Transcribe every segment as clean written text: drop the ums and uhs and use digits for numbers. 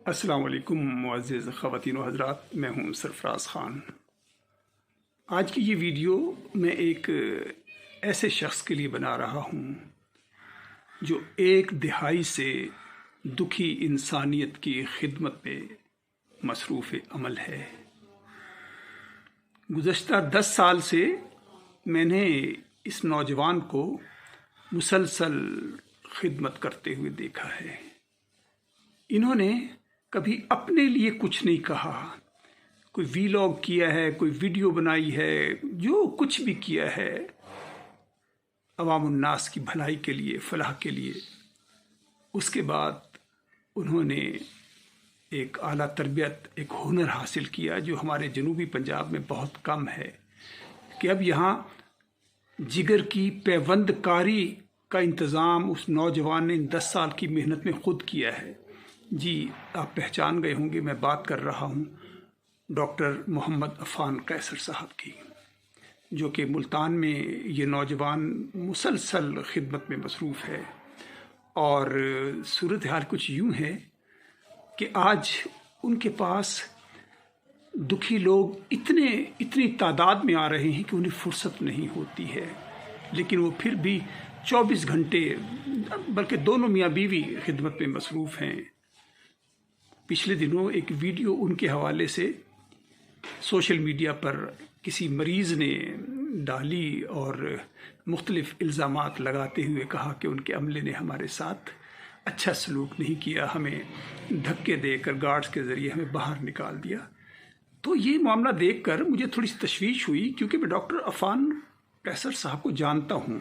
السلام علیکم معزز خواتین و حضرات، میں ہوں سرفراز خان۔ آج کی یہ ویڈیو میں ایک ایسے شخص کے لیے بنا رہا ہوں جو ایک دہائی سے دکھی انسانیت کی خدمت پہ مصروف عمل ہے۔ گزشتہ 10 سال سے میں نے اس نوجوان کو مسلسل خدمت کرتے ہوئے دیکھا ہے۔ انہوں نے کبھی اپنے لیے کچھ نہیں کہا، کوئی ویلاگ کیا ہے، کوئی ویڈیو بنائی ہے، جو کچھ بھی کیا ہے عوام الناس کی بھلائی کے لیے، فلاح کے لیے۔ اس کے بعد انہوں نے ایک اعلیٰ تربیت، ایک ہنر حاصل کیا جو ہمارے جنوبی پنجاب میں بہت کم ہے، کہ اب یہاں جگر کی پیوند کاری کا انتظام اس نوجوان نے 10 سال کی محنت میں خود کیا ہے۔ جی، آپ پہچان گئے ہوں گے، میں بات کر رہا ہوں ڈاکٹر محمد عفان قیصر صاحب کی، جو کہ ملتان میں یہ نوجوان مسلسل خدمت میں مصروف ہے۔ اور صورتحال کچھ یوں ہے کہ آج ان کے پاس دکھی لوگ اتنی تعداد میں آ رہے ہیں کہ انہیں فرصت نہیں ہوتی ہے، لیکن وہ پھر بھی 24 گھنٹے بلکہ دونوں میاں بیوی خدمت میں مصروف ہیں۔ پچھلے دنوں ایک ویڈیو ان کے حوالے سے سوشل میڈیا پر کسی مریض نے ڈالی اور مختلف الزامات لگاتے ہوئے کہا کہ ان کے عملے نے ہمارے ساتھ اچھا سلوک نہیں کیا، ہمیں دھکے دے کر گارڈز کے ذریعے ہمیں باہر نکال دیا۔ تو یہ معاملہ دیکھ کر مجھے تھوڑی سی تشویش ہوئی، کیونکہ میں ڈاکٹر عفان قیصر صاحب کو جانتا ہوں۔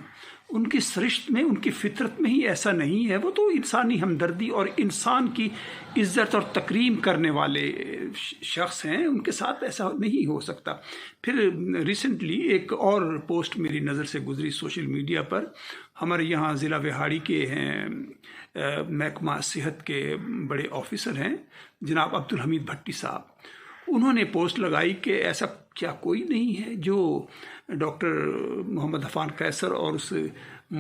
ان کی سرشت میں، ان کی فطرت میں ہی ایسا نہیں ہے۔ وہ تو انسانی ہمدردی اور انسان کی عزت اور تکریم کرنے والے شخص ہیں، ان کے ساتھ ایسا نہیں ہو سکتا۔ پھر ریسنٹلی ایک اور پوسٹ میری نظر سے گزری سوشل میڈیا پر۔ ہمارے یہاں ضلع وہاڑی کے ہیں، محکمہ صحت کے بڑے آفیسر ہیں جناب عبدالحمید بھٹی صاحب۔ انہوں نے پوسٹ لگائی کہ ایسا کیا کوئی نہیں ہے جو ڈاکٹر محمد عفان قیصر اور اس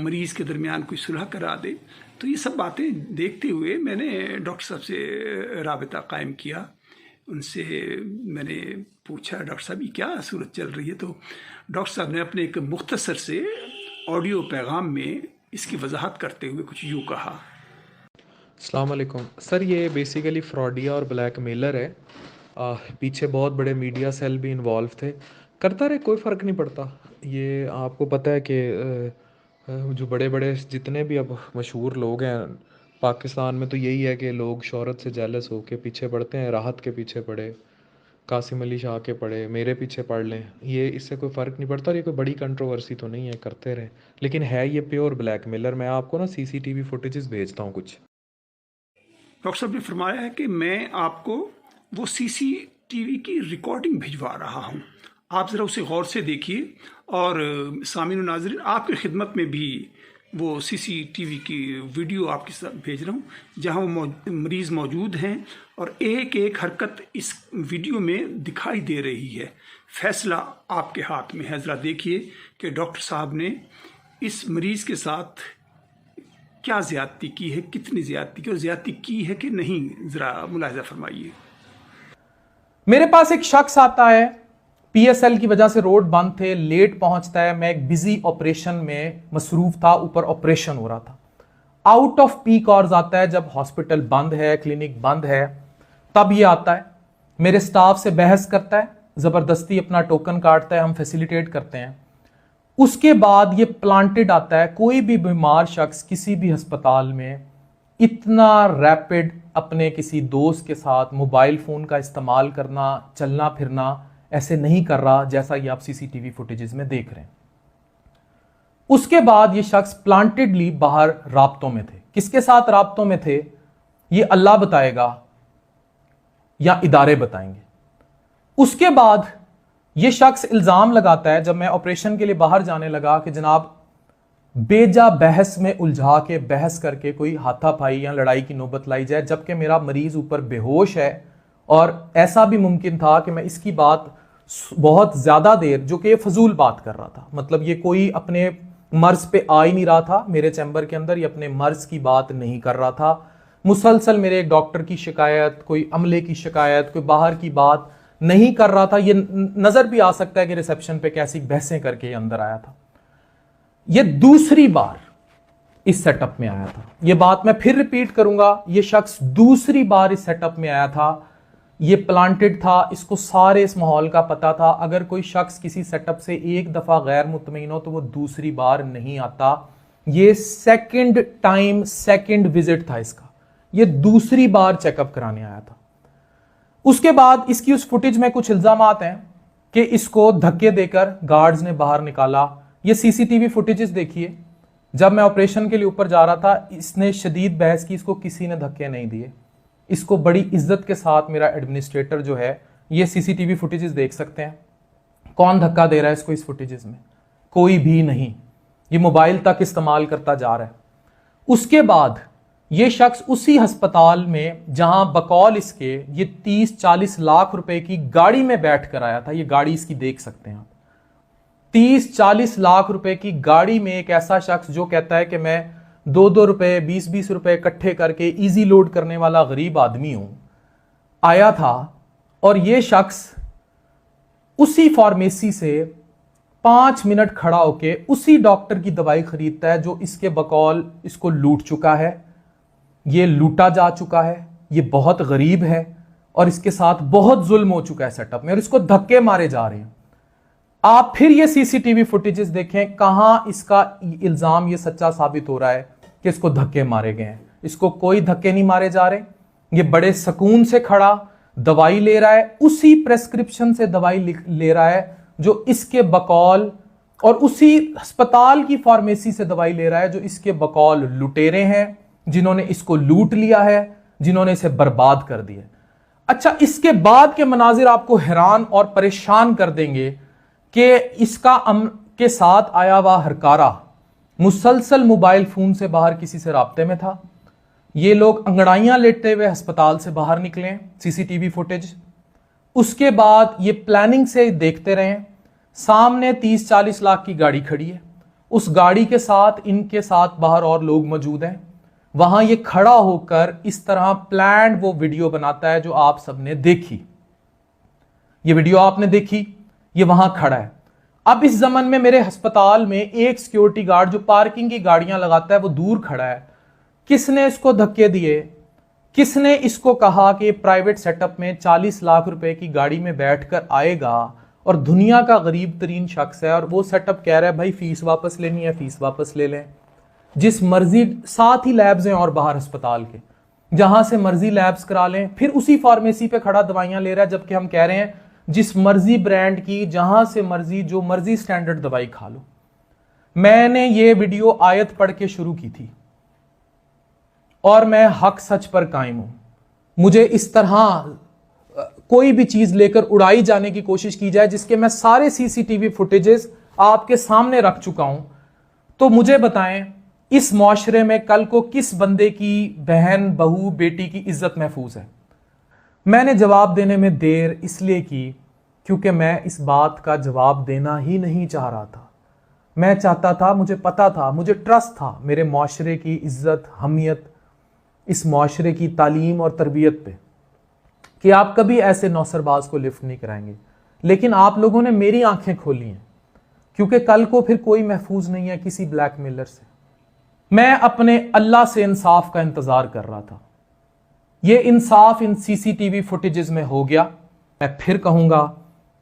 مریض کے درمیان کوئی صلح کرا دے۔ تو یہ سب باتیں دیکھتے ہوئے میں نے ڈاکٹر صاحب سے رابطہ قائم کیا۔ ان سے میں نے پوچھا، ڈاکٹر صاحب یہ کیا صورت چل رہی ہے؟ تو ڈاکٹر صاحب نے اپنے ایک مختصر سے آڈیو پیغام میں اس کی وضاحت کرتے ہوئے کچھ یوں کہا۔ السلام علیکم سر، یہ بیسیکلی فراڈیا اور بلیک میلر ہے۔ پیچھے بہت بڑے میڈیا سیل بھی انوالو تھے، کرتا رہے، کوئی فرق نہیں پڑتا۔ یہ آپ کو پتہ ہے کہ جو بڑے بڑے جتنے بھی اب مشہور لوگ ہیں پاکستان میں، تو یہی ہے کہ لوگ شہرت سے جیلس ہو کے پیچھے پڑتے ہیں۔ راحت کے پیچھے پڑے، قاسم علی شاہ کے پڑے، میرے پیچھے پڑ لیں، یہ اس سے کوئی فرق نہیں پڑتا، اور یہ کوئی بڑی کنٹروورسی تو نہیں ہے، کرتے رہے۔ لیکن ہے یہ پیور بلیک میلر۔ میں آپ کو نا CCTV فوٹیجز بھیجتا ہوں کچھ۔ ڈاکٹر صاحب نے فرمایا ہے کہ میں آپ کو وہ CCTV کی ریکارڈنگ بھجوا رہا ہوں، آپ ذرا اسے غور سے دیکھیے، اور سامعین و ناظرین آپ کی خدمت میں بھی وہ CCTV کی ویڈیو آپ کے ساتھ بھیج رہا ہوں، جہاں وہ مریض موجود ہیں، اور ایک ایک حرکت اس ویڈیو میں دکھائی دے رہی ہے۔ فیصلہ آپ کے ہاتھ میں ہے، ذرا دیکھیے کہ ڈاکٹر صاحب نے اس مریض کے ساتھ کیا زیادتی کی ہے، کتنی زیادتی کی، اور زیادتی کی ہے کہ نہیں، ذرا ملاحظہ فرمائیے۔ میرے پاس ایک شخص آتا ہے، PSL کی وجہ سے روڈ بند تھے، لیٹ پہنچتا ہے، میں ایک بزی آپریشن میں مصروف تھا، اوپر آپریشن ہو رہا تھا۔ آؤٹ آف پیک آورز آتا ہے، جب ہاسپٹل بند ہے، کلینک بند ہے، تب یہ آتا ہے، میرے سٹاف سے بحث کرتا ہے، زبردستی اپنا ٹوکن کاٹتا ہے، ہم فیسیلیٹیٹ کرتے ہیں۔ اس کے بعد یہ پلانٹڈ آتا ہے۔ کوئی بھی بیمار شخص کسی بھی ہسپتال میں اتنا ریپڈ اپنے کسی دوست کے ساتھ موبائل فون کا استعمال کرنا، چلنا پھرنا ایسے نہیں کر رہا جیسا یہ آپ CCTV فوٹیجز میں دیکھ رہے ہیں۔ اس کے بعد یہ شخص پلانٹڈلی باہر رابطوں میں تھے۔ کس کے ساتھ رابطوں میں تھے یہ اللہ بتائے گا یا ادارے بتائیں گے۔ اس کے بعد یہ شخص الزام لگاتا ہے، جب میں آپریشن کے لیے باہر جانے لگا، کہ جناب بیجا بحث میں الجھا کے بحث کر کے کوئی ہاتھا پائی یا لڑائی کی نوبت لائی جائے، جبکہ میرا مریض اوپر بے ہوش ہے، اور ایسا بھی ممکن تھا کہ میں اس کی بات بہت زیادہ دیر، جو کہ یہ فضول بات کر رہا تھا، مطلب یہ کوئی اپنے مرض پہ آ ہی نہیں رہا تھا، میرے چیمبر کے اندر یہ اپنے مرض کی بات نہیں کر رہا تھا، مسلسل میرے ایک ڈاکٹر کی شکایت، کوئی عملے کی شکایت، کوئی باہر کی بات نہیں کر رہا تھا. یہ نظر بھی آ سکتا ہے کہ ریسیپشن پہ کیسی بحثیں کر کے یہ اندر آیا تھا. یہ دوسری بار اس سیٹ اپ میں آیا تھا. یہ بات میں پھر ریپیٹ کروں گا، یہ شخص دوسری بار اس سیٹ اپ میں آیا تھا. یہ پلانٹڈ تھا، اس کو سارے اس ماحول کا پتا تھا. اگر کوئی شخص کسی سیٹ اپ سے ایک دفعہ غیر مطمئن ہو تو وہ دوسری بار نہیں آتا. یہ سیکنڈ ٹائم، سیکنڈ وزٹ تھا اس کا. یہ دوسری بار چیک اپ کرانے آیا تھا. اس کے بعد اس کی اس فوٹیج میں کچھ الزامات ہیں کہ اس کو دھکے دے کر گارڈز نے باہر نکالا. یہ سی سی ٹی وی فوٹیجز دیکھیے. جب میں آپریشن کے لیے اوپر جا رہا تھا اس نے شدید بحث کی، اس کو کسی نے دھکے نہیں دیے. اس کو بڑی عزت کے ساتھ میرا ایڈمنسٹریٹر جو ہے، یہ سی سی ٹی وی فوٹیجز دیکھ سکتے ہیں. کون دھکا دے رہا ہے اس کو اس فوٹیجز میں؟ کوئی بھی نہیں. یہ موبائل تک استعمال کرتا جا رہا ہے. اس کے بعد یہ شخص اسی ہسپتال میں جہاں بقول اس کے یہ 30-40 لاکھ روپے کی گاڑی میں بیٹھ کر آیا تھا، یہ گاڑی اس کی دیکھ سکتے ہیں آپ. 30-40 لاکھ روپے کی گاڑی میں ایک ایسا شخص جو کہتا ہے کہ میں 2 روپے 20 روپے اکٹھے کر کے ایزی لوڈ کرنے والا غریب آدمی ہوں، آیا تھا. اور یہ شخص اسی فارمیسی سے 5 منٹ کھڑا ہو کے اسی ڈاکٹر کی دوائی خریدتا ہے جو اس کے بقول اس کو لوٹ چکا ہے. یہ لوٹا جا چکا ہے، یہ بہت غریب ہے اور اس کے ساتھ بہت ظلم ہو چکا ہے سیٹ اپ میں، اور اس کو دھکے مارے جا رہے ہیں. آپ پھر یہ سی سی ٹی وی فوٹیجز دیکھیں، کہاں اس کا الزام یہ سچا ثابت ہو رہا ہے کہ اس کو دھکے مارے گئے ہیں. اس کو کوئی دھکے نہیں مارے جا رہے. یہ بڑے سکون سے کھڑا دوائی لے رہا ہے، اسی پریسکرپشن سے دوائی لے رہا ہے جو اس کے بقول، اور اسی ہسپتال کی فارمیسی سے دوائی لے رہا ہے جو اس کے بقول لٹیرے ہیں، جنہوں نے اس کو لوٹ لیا ہے، جنہوں نے اسے برباد کر دیا. اچھا، اس کے بعد کے مناظر آپ کو حیران اور پریشان کر دیں گے کہ اس کا کے ساتھ آیا ہوا ہرکارا مسلسل موبائل فون سے باہر کسی سے رابطے میں تھا. یہ لوگ انگڑائیاں لیٹتے ہوئے ہسپتال سے باہر نکلے، سی سی ٹی وی فوٹیج. اس کے بعد یہ پلاننگ سے دیکھتے رہے. سامنے 30-40 لاکھ کی گاڑی کھڑی ہے، اس گاڑی کے ساتھ ان کے ساتھ باہر اور لوگ موجود ہیں. وہاں یہ کھڑا ہو کر اس طرح پلانڈ وہ ویڈیو بناتا ہے جو آپ سب نے دیکھی. یہ ویڈیو آپ نے دیکھی، یہ وہاں کھڑا ہے. اب اس زمن میں میرے ہسپتال میں ایک سیکیورٹی گارڈ جو پارکنگ کی گاڑیاں لگاتا ہے وہ دور کھڑا ہے. کس نے اس کو دھکے دیے؟ کس نے اس کو کہا کہ پرائیویٹ سیٹ اپ میں 40 لاکھ روپے کی گاڑی میں بیٹھ کر آئے گا اور دنیا کا غریب ترین شخص ہے، اور وہ سیٹ اپ کہہ رہا ہے بھائی فیس واپس لینی ہے، فیس واپس لے لیں. جس مرضی، ساتھ ہی لیبز ہیں اور باہر ہسپتال کے، جہاں سے مرضی لیبز کرا لیں. پھر اسی فارمیسی پہ کھڑا دوائیاں لے رہا ہے، جبکہ ہم کہہ رہے ہیں جس مرضی برانڈ کی، جہاں سے مرضی، جو مرضی سٹینڈرڈ دوائی کھا لو. میں نے یہ ویڈیو آیت پڑھ کے شروع کی تھی اور میں حق سچ پر قائم ہوں. مجھے اس طرح کوئی بھی چیز لے کر اڑائی جانے کی کوشش کی جائے جس کے میں سارے سی سی ٹی وی فوٹیجز آپ کے سامنے رکھ چکا ہوں، تو مجھے بتائیں اس معاشرے میں کل کو کس بندے کی بہن، بہو، بیٹی کی عزت محفوظ ہے؟ میں نے جواب دینے میں دیر اس لیے کی کیونکہ میں اس بات کا جواب دینا ہی نہیں چاہ رہا تھا. میں چاہتا تھا، مجھے پتا تھا، مجھے ٹرسٹ تھا میرے معاشرے کی عزت، حمیت، اس معاشرے کی تعلیم اور تربیت پہ، کہ آپ کبھی ایسے نوسرباز کو لفٹ نہیں کرائیں گے. لیکن آپ لوگوں نے میری آنکھیں کھولی ہیں، کیونکہ کل کو پھر کوئی محفوظ نہیں ہے کسی بلیک میلر سے. میں اپنے اللہ سے انصاف کا انتظار کر رہا تھا. یہ انصاف ان سی سی ٹی وی فوٹیجز میں ہو گیا. میں پھر کہوں گا،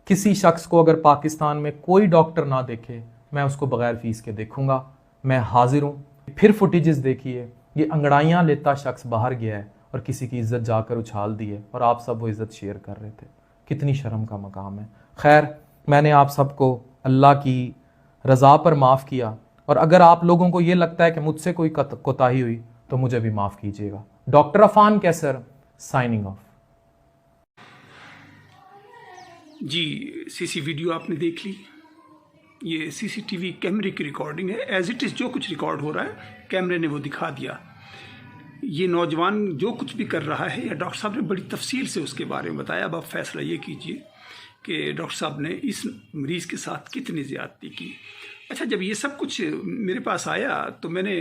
کسی شخص کو اگر پاکستان میں کوئی ڈاکٹر نہ دیکھے، میں اس کو بغیر فیس کے دیکھوں گا. میں حاضر ہوں. پھر فوٹیجز دیکھیے، یہ انگڑائیاں لیتا شخص باہر گیا ہے اور کسی کی عزت جا کر اچھال دی ہے، اور آپ سب وہ عزت شیئر کر رہے تھے. کتنی شرم کا مقام ہے. خیر، میں نے آپ سب کو اللہ کی رضا پر معاف کیا، اور اگر آپ لوگوں کو یہ لگتا ہے کہ مجھ سے کوئی کوتاہی ہوئی تو مجھے بھی معاف کیجیے گا. ڈاکٹر عفان کیسر، سائننگ آف. جی، سی سی ویڈیو آپ نے دیکھ لی. یہ سی سی ٹی وی کیمرے کی ریکارڈنگ ہے. ایز اٹ از جو کچھ ریکارڈ ہو رہا ہے کیمرے نے وہ دکھا دیا. یہ نوجوان جو کچھ بھی کر رہا ہے، یا ڈاکٹر صاحب نے بڑی تفصیل سے اس کے بارے میں بتایا. اب آپ فیصلہ یہ کیجئے کہ ڈاکٹر صاحب نے اس مریض کے ساتھ کتنی زیادتی کی. اچھا، جب یہ سب کچھ میرے پاس آیا تو میں نے